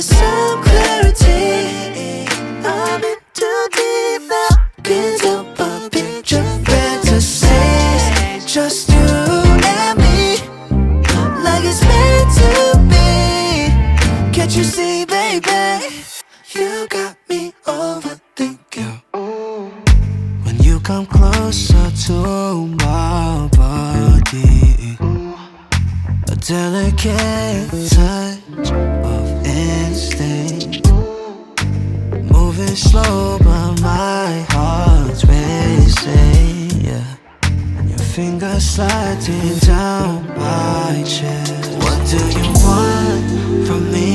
some clarity. I'm in too deep now. Can't help but picture fantasies. Just you and me, like it's meant to be. Can't you see, baby? You got me overthinking. When you come closer to my body, a delicate touch of instinct, moving slow but my heart's racing, yeah. And your fingers sliding down my chest. What do you want from me?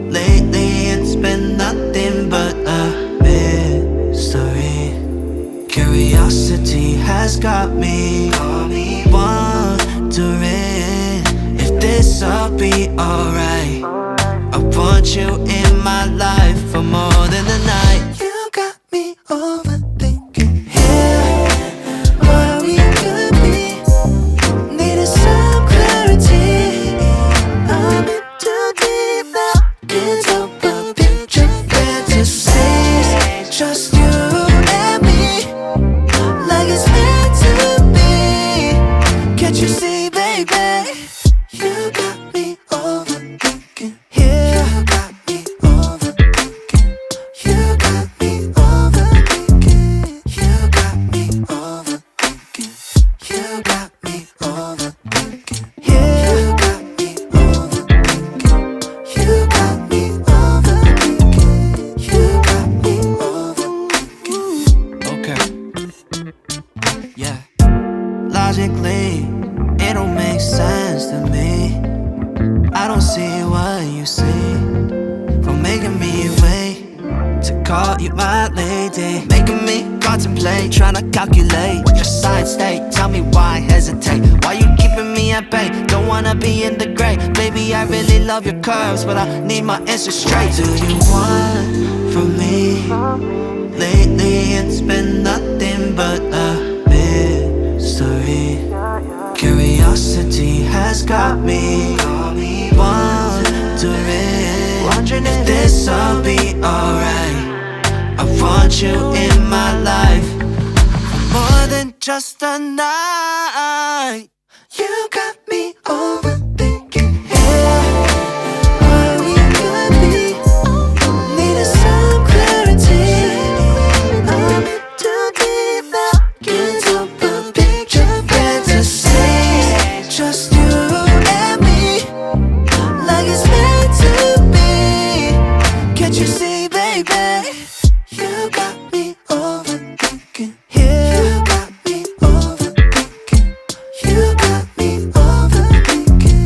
Lately it's been nothing but a mystery. Curiosity has got me wondering if this'll be alright. I want you in my life for more than a night. You got me overthinking. Here, where we could be, needed some clarity. I'm in too deep now. Can't help but picture fantasies. Just you and me, like it's meant to be. Can't you see, baby? You got me overthinking. Yeah, you got me overthinking. You got me overthinking. You got me overthinking. You got me overthinking. Yeah, you got me overthinking. You got me overthinking. You got me overthinking. Okay. Yeah. Logically, it don't make sense to me. I don't see what you see for making me wait to call you my lady, making me contemplate, trying to calculate what your sign state. Tell me why hesitate, why you keeping me at bay? Don't wanna be in the gray. Baby, I really love your curves, but I need my answers straight. What do you want from me? Lately it's been nothing but a mystery. Curiosity has got me wondering if this'll be alright. I want you in my life for more than just a night. You got me overthinking. Yeah, where we could be, needed some clarity. I'm in too deep now. Can't help but picture fantasies. Just you and me, like it's meant to be. Can't you see, baby? You got me overthinking. Yeah, you got me overthinking. You got me overthinking.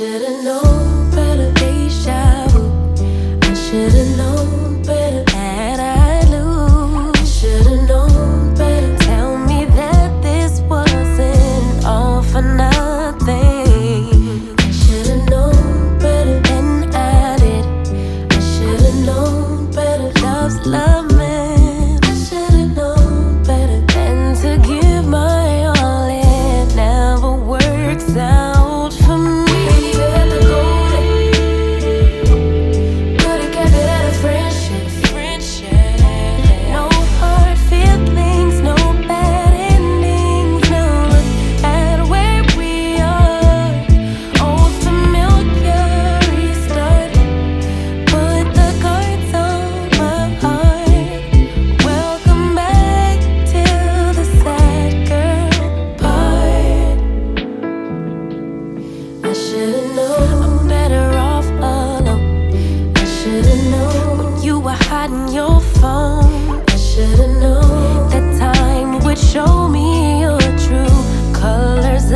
should've known better, deja vu. I should've known better that I'd lose. I should've known better. Tell me that this wasn't all for nothing. I should've known better than I did. I should've known better. Love's love, man. I should've known better than to give my all. It never works out for me. Show me your true colors.